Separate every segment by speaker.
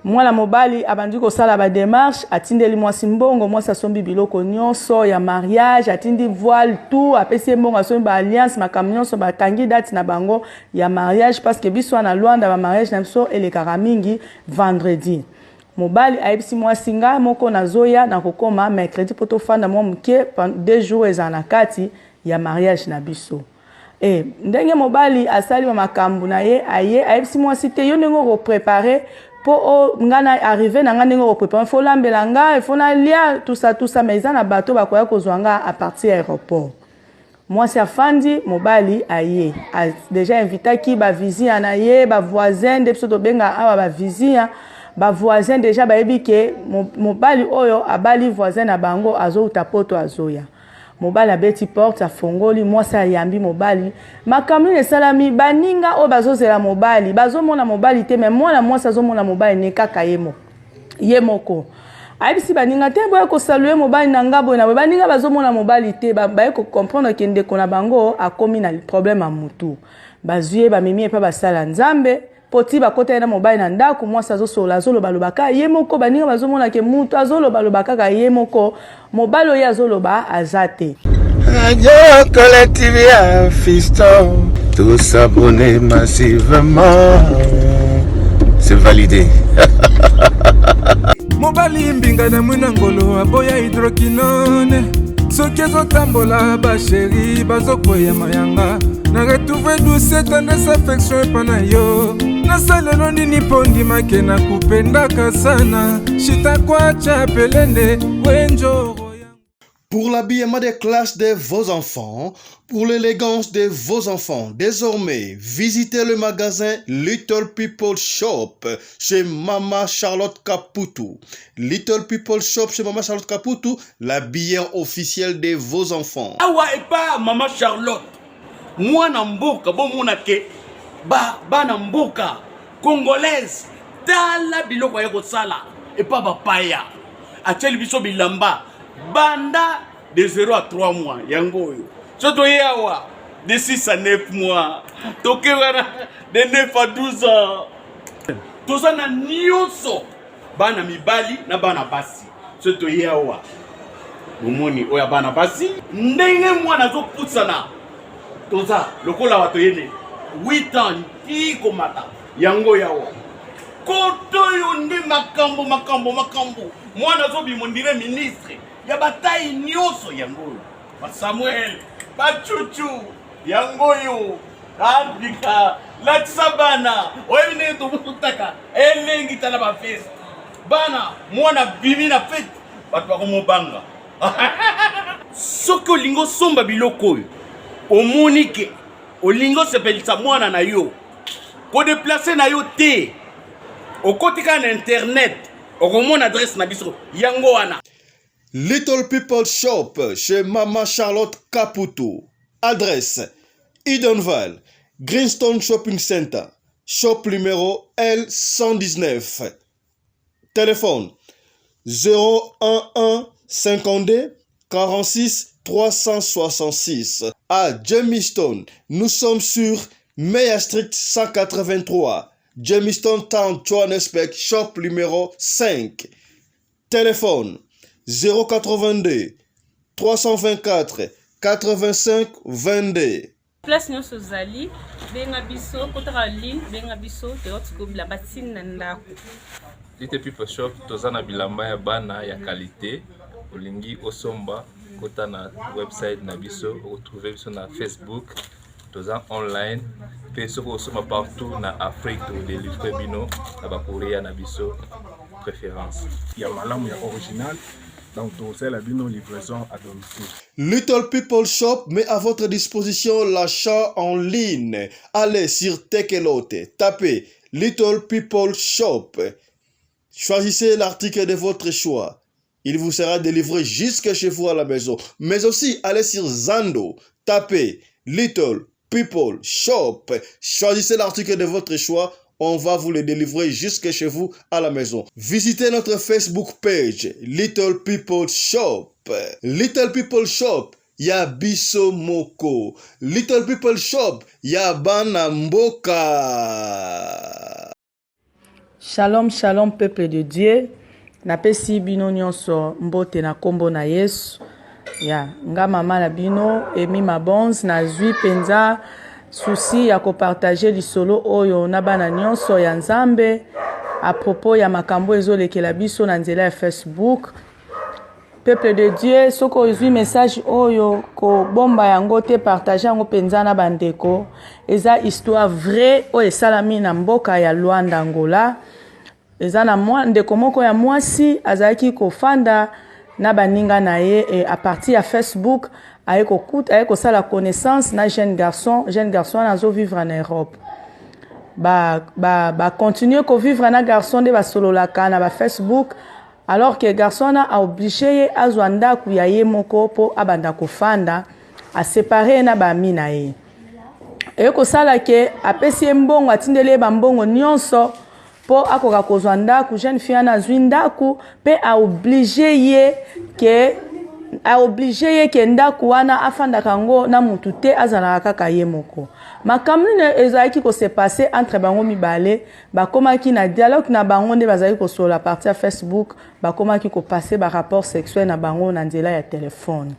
Speaker 1: mwana mobali abandi kosala ba démarche atindeli mwasi mbongo mwasi asombi biloko nyonso ya mariage atindi voile tout apesi mbongo asombi ba alliance makambo nyonso bakangi date na bango ya mariage parce que biso na Luanda ba mariage na biso elekaka mingi vendredi mobali ayebisi mwasi nga moko nazoya na kokoma mercredi po tofanda mwa muke 2 jours eza na kati ya mariage na biso ndenge mobali asali makambo na ye ayebisi mwasi te yo ndenge ko po ngana arrivé na ngana ngo préparer faut lambela nga faut na lia tout ça mais na bateau bakoya kozwanga à partir aéroport moi c'est afandi mobali aye a déjà invité ki ba visite na ye ba voisin de pso to benga awa ba visite ba voisin déjà ba ebike mobali oyo abali voisin na bango azo utapoto azoya mobali abeti porte afongoli mwasi ayambi mobali makambo ne salami baninga o bazozela mobali bazomona mobali te mais mwana mwasi azomona mobali ne kaka ye moko ayebisi baninga te boye ko saluer mobali na ngabo na baninga bazomona mobali te baye ko comprendre ke ndeko na bango akomi na problème a mutu bazuye bamemi epa basala nzambe poti bakota na mobali na ndako mwasi azosola azoloba lobaka ye moko baninga bazomona ke mutu azoloba lobaka ka ye moko mobali oyo azoloba azate
Speaker 2: Radio Collective ya fiston tous s'abonner massivement c'est validé
Speaker 3: mobali mbinga na mwina ngolo aboya hydroquinone soki ezotambola basheri bazokwea mayanga na retrouve douce tendresse affection epa na yo nasalelo nini mpo ndimake na kupendaka sana shitakwacha pelende wenjoro.
Speaker 4: Pour l'habillement des classes de vos enfants, pour l'élégance de vos enfants, désormais, visitez le magasin Little People Shop chez Mama Charlotte Caputo. Little People Shop chez Mama Charlotte Caputo, l'habillement officiel de vos enfants.
Speaker 5: Awa et pas Mama Charlotte. Moi namboka bon monake ba namboka congolaise tala biloko ya kosala et pas papaya. Acheli biso bilamba. Banda de 0 à 3 mois, yangoyo. Soto yawa de 6 à 9 mois. Tokewara de 9 à 12 ans. Toza na nyonso. Bana mibali na bana basi. Soto yawa. Bomoni oya bana basi. Ndenge mwana zo putsana. Toza lokola wato yene 8 ans tiko mata. Yango yawa. Koto yo ndi makambo. Mwana zo bimondire ministre. Ya bataille nyoso yangoyo ba Samuel ba Chuchu yangoyo abika la tsabana oyine to mutaka elengi tala ba fest bana mwana bimi na fete batu ba komobanga soko lingo somba biloko omonike olingo sepelisa mwana na yo ko déplacer na yo te okotika na internet okomona adresse na biso yango wana.
Speaker 4: Little People Shop chez Mama Charlotte Caputo. Adresse Edenval, Greenstone Shopping Center, shop numéro L119. Téléphone 011 52 46 366. À Jemistone, nous sommes sur Meya Street 183. Jemistone Town, Johannesburg, shop numéro 5. Téléphone 082 324 85 22.
Speaker 6: Place nyonso zali benga biso kotaka ligne benga biso teotiko bila batine na ndako.
Speaker 7: Little People Shop toza na bilamba ya bana ya qualité olingi osomba kota na website na biso retrouver biso na Facebook toza online pe soko osoma partout na Afrique to délivrer bino na ba courrier na biso préférence
Speaker 8: ya malamu ya original. Donc, c'est la livraison à domicile.
Speaker 4: Little People Shop met à votre disposition l'achat en ligne. Allez sur Tekelote, tapez Little People Shop. Choisissez l'article de votre choix. Il vous sera délivré jusque chez vous à la maison. Mais aussi, allez sur Zando, tapez Little People Shop. Choisissez l'article de votre choix. On va vous le délivrer jusque chez vous à la maison. Visitez notre Facebook page, Little People Shop. Little People Shop, ya biso moko. Little People Shop, ya bana mboka.
Speaker 1: Shalom, shalom, peuple de Dieu. Napesi bino nyonso mbote na kombo na Yesu. Ya, nga mama na bino emi mabons na zui penza souci ya kopartager lisolo oyo na bana nyonso ya Nzambe a propos ya makambo ezolekela biso na nzela ya Facebook. Peuple de Dieu, soko ezui message oyo ko bomba yango te partager yango penza na bandeko. Eza histoire vraie oyo esalami na mboka ya Luanda Angola. Eza na ndeko moko ya mwasi azalaki kofanda na baninga na ye a partir ya Facebook ayeko sala connaissance na jeune garçon azo vivre en Europe. Ba continuer ko vivre na garçon de basololaka na ba Facebook alors que garçon a obligé azwa ndaku ya ye moko po abanda kofanda a séparer na ba mina ye. Ayeko sala ke apesi mbongo atindele ba mbongo nyonso po akoka kozwa ndaku jeune fille na zwi ndaku pe a obligé ye ke ndaku wana afanda kango na mutu te azala kaka ye moko. Makambo ne ezalaki ko se passer entre bango mibale bakomaki na dialogue na bango nde bazali ko sur la partie Facebook bakomaki ko passer ba rapport sexuel na bango na nzela ya téléphone.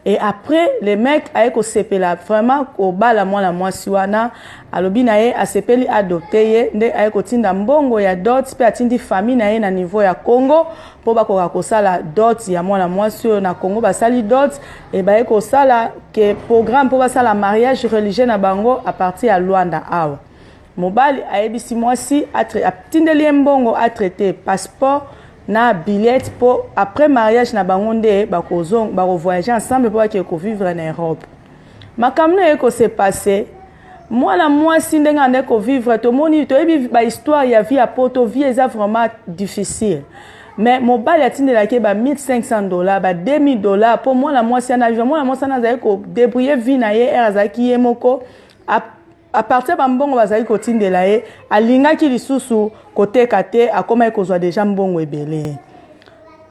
Speaker 1: Et après, les mecs aient ko sepela vraiment ko bala mwana mwasi wana alobi na ye asepeli adopté ye nde aye ko tinda mbongo ya dot pe atindi famille na ye na niveau ya Congo po bakoka kosala dot ya mwana mwasi na Congo basali dot et ba ko sala ke programme po basala mariage religieux na bango à partir ya Luanda awa. Mobali ayebisi mwasi atindeli mbongo a traité passeport na billet pour après mariage na bangonde bako voyager ensemble pour que vivre en Europe. Makamno eko se passé mwana mwasi ndenga ndeko vivre to moni to ebi ba histoire ya vie à poto vie est vraiment difficile. Mais mobile atindela ke ba $1,500 ba $2,000 pour mwana mwasi na vivre mwana mwasi na za ko débrouiller vie na ye azaki ye moko à partir de mbongo bazali kotindela ye alingaki lisusu koteka te akoma ekozwa deja mbongo ebele.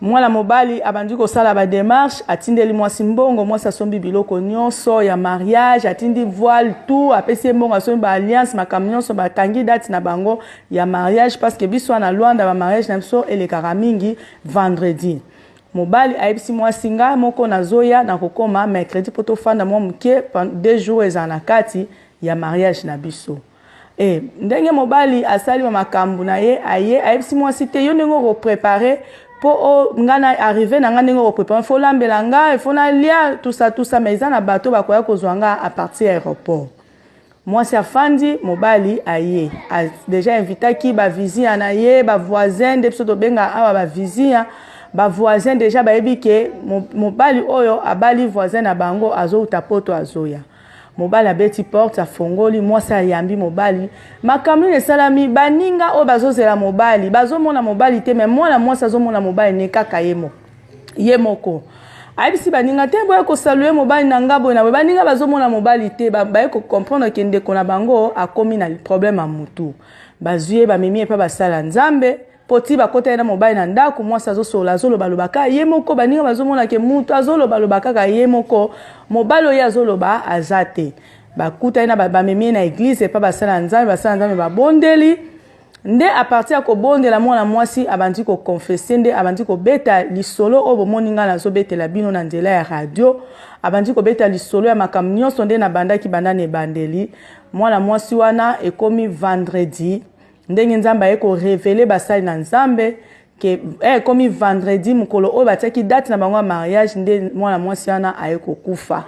Speaker 1: Mwana mobali abandi kosala ba démarche atindeli mwasi mbongo mwasi asombi biloko nyonso ya mariage atindi voile tout apesi mbongo asombi ba alliance makambo nyonso ba kangi date na bango ya mariage parce que biso na Luanda ba mariage na biso elekaka mingi vendredi. Mobali ayebisi mwasi nga moko na zoya na kokoma mercredi poto fanda mwa mke 2 jours ezana kati ya mariage na biso. Ndenge mobali asali makambo na ye aye ayebisi mwasi te yo ndenge ko préparer po ngana arriver na ngana ndenge ko préparer faut lambela nga il faut na lia tout ça mais na bateau bakoya kozwa nga à partir aéroport. Mwasi afandi mobali aye a déjà invité ki ba vizia na ye ba voisin de biso to benga awa ba vizia ba voisin déjà ba yebi ke mobali oyo abali voisin na bango azo utapoto azoya. Mobali abeti porte afongoli mwasi ayambi mobali makambo ne salami baninga o bazozela mobali bazomona mobali te mais mwana mwasi azomona mobali ne kaka ye moko ayebisi baninga te boya ko saluer mobali na ngabo na baninga bazomona mobali te ba ko comprendre ke ndeko na bango akomi na problème a mutu bazuye bamemi epa basala Nzambe poti bakota na mobali na ndako mwasi azosola azoloba lobaka ye moko baninga bazomona ke mutu azoloba lobaka ka ye moko mobali oyo azoloba azate bakuta na bamemi na église epa basala Nzambe babondeli nde a partir ya kobondela mwana mwasi abandi ko confesser nde abandi ko beta lisolo o bomoninga na zo betela bino na nzela ya radio abandi ko beta lisolo ya makambo nyonso nde na bandaki bandane bandeli mwana mwasi wana ekomi vendredi ndenge Nzambe eko révéler basali na Nzambe ke komi vendredi mukolo oyo batiaki date na bango mariage nde mwana mwasi wana ayeko kufa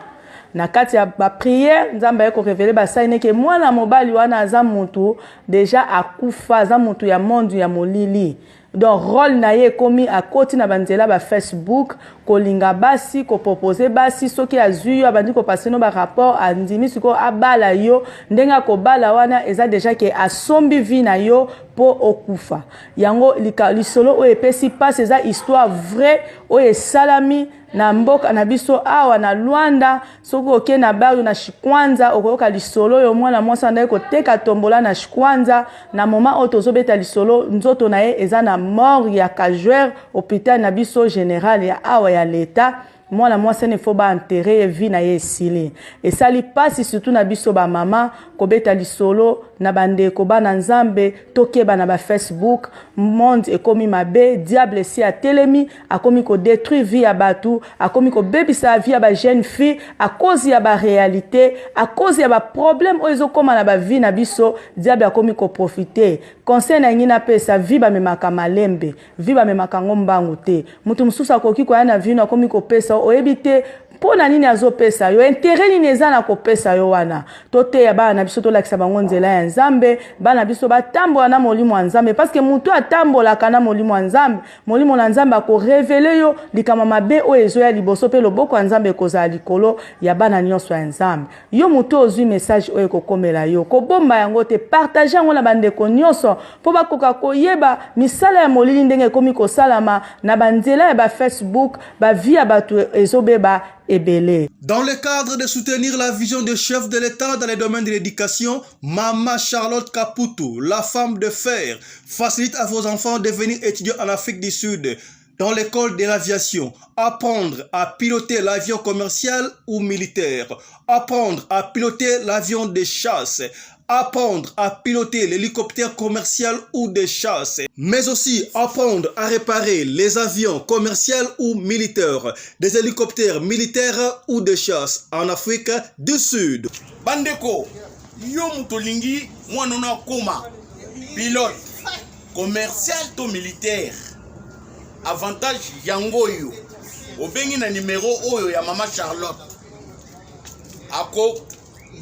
Speaker 1: na kati ya ba prière Nzambe ayeko révéler basali neke mwana mobali wana aza mutu déjà akufa aza mutu ya monde ya molili. Donc rôle na ye komi akoti na banzela ba Facebook kolinga basi ko proposer basi soki azui abandi ko passer no ba rapport andimi siko abala yo ndenga ko bala wana eza déjà ke asombi vi na yo po okufa yango lisolo o epesi passe eza histoire vraie o esalami na mboka na biso awa na Luanda soko oke na bayo na Shikwanza okoyoka lisolo yo mwana mwasi anda ko teka tombola na Shikwanza na moment otozobeta lisolo nzoto na ye eza na mort ya casuer hôpital na biso général ya awa ya l'État mwana mwasi ne faut ba enterrer vie na ye esili esali pasi surtout na biso ba mama kobeta lisolo na bandeko bana nzambe tokeba na ba Facebook monde ekomi mabe diable si atelemi akomi ko détruire vie ya batu akomi ko bebisa vie ya ba jeune fille à cause ya ba réalité à cause ya ba problème oyo koma na ba vie na biso diable akomi ko profiter conseil na ngina pesa vie ba memaka malembe vie ba memaka ngombangu te mutu mususu akoki ko yana vie na akomi ko pesa oyebite pona nini azopesa yo intérêt nini eza na kopesa yo wana toteya bana biso tolakisa bango nzela ya nzambe bana biso batambola na molimo ya nzambe parce que mutu atambolaka na molimo ya nzambe molimo na nzambe akorevele yo likama mabe oyo ezoya liboso mpe loboko ya nzambe ekozala likolo ya bana nyonso ya nzambe yo mutu ozwi message oyo ekokomela yo kobomba yango te partage yango na bandeko nyonso mpo bakoka koyeba misala ya molili ndenge ekomi kosalama na banzela ya bafacebook bavie ya bato ezobeba.
Speaker 4: Dans le cadre de soutenir la vision du chef de l'État dans les domaines de l'éducation, Maman Charlotte Caputo, la femme de fer, facilite à vos enfants de venir étudier en Afrique du Sud dans l'école de l'aviation, apprendre à piloter l'avion commercial ou militaire, apprendre à piloter l'avion de chasse, apprendre à piloter l'hélicoptère commercial ou de chasse, mais aussi apprendre à réparer les avions commerciaux ou militaires, des hélicoptères militaires ou de chasse en Afrique du Sud.
Speaker 5: Bandeko, yo mutolingi mwanona koma pilote commercial to militaire. Avantage yango yo. Obengi na numéro oyo ya Mama Charlotte. Ako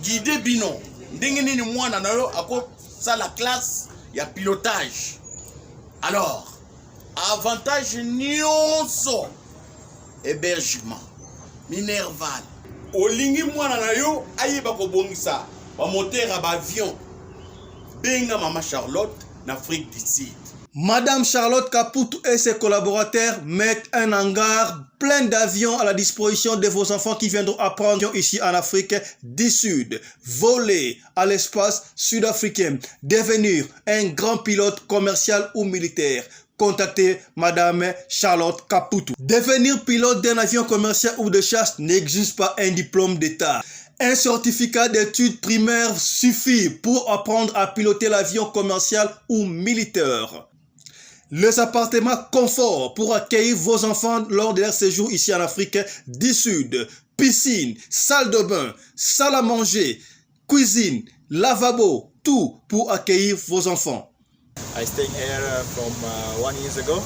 Speaker 5: guide bino. Ndenge nini mwana na yo ako sa la classe ya pilotage. Alors, avantage nyonso hébergement minerval. Olingi mwana na yo ayeba ko bongisa ba moteur ba avion. Benga Mama Charlotte en Afrique du Sud.
Speaker 4: Madame Charlotte Caputo et ses collaborateurs mettent un hangar plein d'avions à la disposition de vos enfants qui viendront apprendre ici en Afrique du Sud. Voler à l'espace sud-africain, devenir un grand pilote commercial ou militaire. Contactez Madame Charlotte Caputo. Devenir pilote d'un avion commercial ou de chasse n'exige pas un diplôme d'État. Un certificat d'études primaires suffit pour apprendre à piloter l'avion commercial ou militaire. Les appartements confort pour accueillir vos enfants lors de leur séjour ici en Afrique du Sud. Piscine, salle de bain, salle à manger, cuisine, lavabo, tout pour accueillir vos enfants.
Speaker 9: I stayed here from 1 year ago.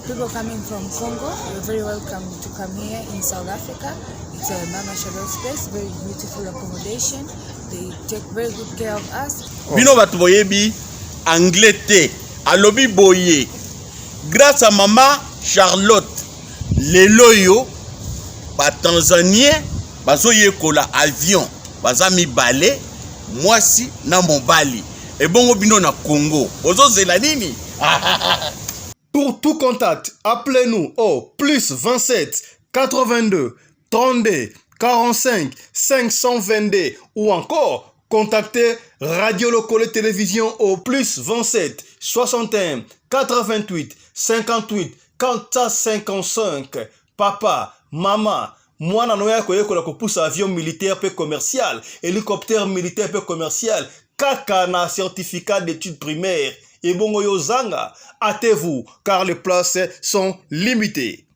Speaker 10: People coming from Congo, you're very welcome to come here in South Africa. It's a Mama Charlotte space, very beautiful accommodation. They take very good care of us.
Speaker 5: Bino batu boyebi anglais te. Alobi boye. Grâce à Mama Charlotte, lelo yo ba Tanzanien bazoye kola avion, bazami balé, mwasi na mobali. Et bongo bino na Congo. Ozo zela nini?
Speaker 4: Pour tout contact, appelez-nous au plus 27 82 32 45 522 ou encore contactez Radio Lokole Télévision au plus 27 61 88 58 455. Papa, maman, mwana noya koyekola kopusa avion militaire pe commercial, hélicoptère militaire pe commercial, kaka na certificat d'études primaires. Et bongo yozanga, hâtez-vous car les places sont limitées.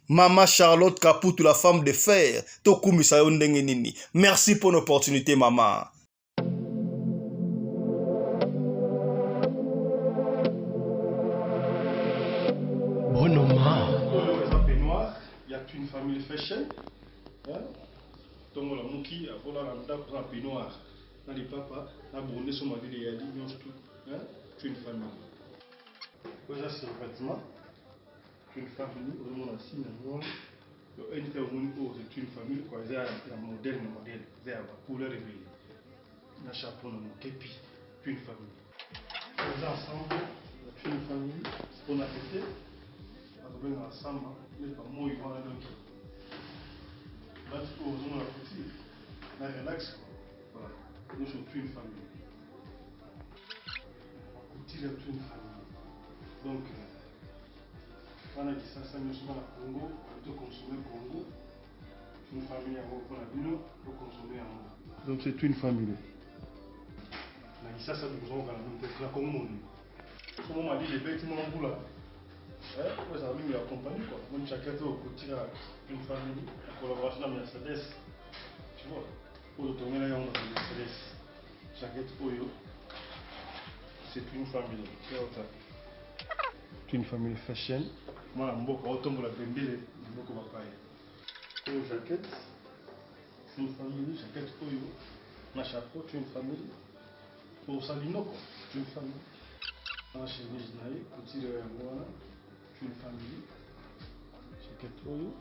Speaker 4: Mama Charlotte Caputo, la femme de fer, tokumisa yo ndenge nini. Merci pour l'opportunité, maman.
Speaker 11: Bonoma.
Speaker 8: Il y a une famille fashion. Donc la mouki a volé la peignoir. Dans les papas, la bonne son mari de Yali, c'est une famille. Voilà, c'est le bâtiment. Une famille, on a signé une famille, quoi, c'est un modèle, c'est un couleur réveillée. Un chapeau, un képi, une famille. On est ensemble, une famille, on a fait, on est ensemble, mais pas moi, ils vont à l'autre. Là, tu peux oser la petite, là, relax, voilà. Nous sommes une famille. On tire une famille. Donc, on a dit ça, nous sommes à Congo, on doit consommer Congo. Une famille à Congo, on doit consommer en. Donc, c'est une famille. na kisasa tukuzonga na mtu na komuni comme on m'a dit les bêtes mon boula ouais ça m'a mis à compagnie quoi mon chaquette au côté une famille en collaboration avec Mercedes tu vois pour le tourner là on a Mercedes chaquette oyo c'est une famille c'est une famille fashion moi la mboka otombola bembele mboka bapaya oyo jaquette c'est une famille jaquette oyo na chapeau c'est une famille pour Salinoko c'est une famille na chemise na ye couture yango wana c'est une famille jaquette oyo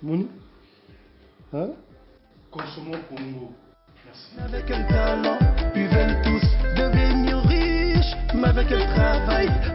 Speaker 8: moni hein consommons Congo merci
Speaker 11: avec un talent ils veulent tous devenir riches mais avec un travail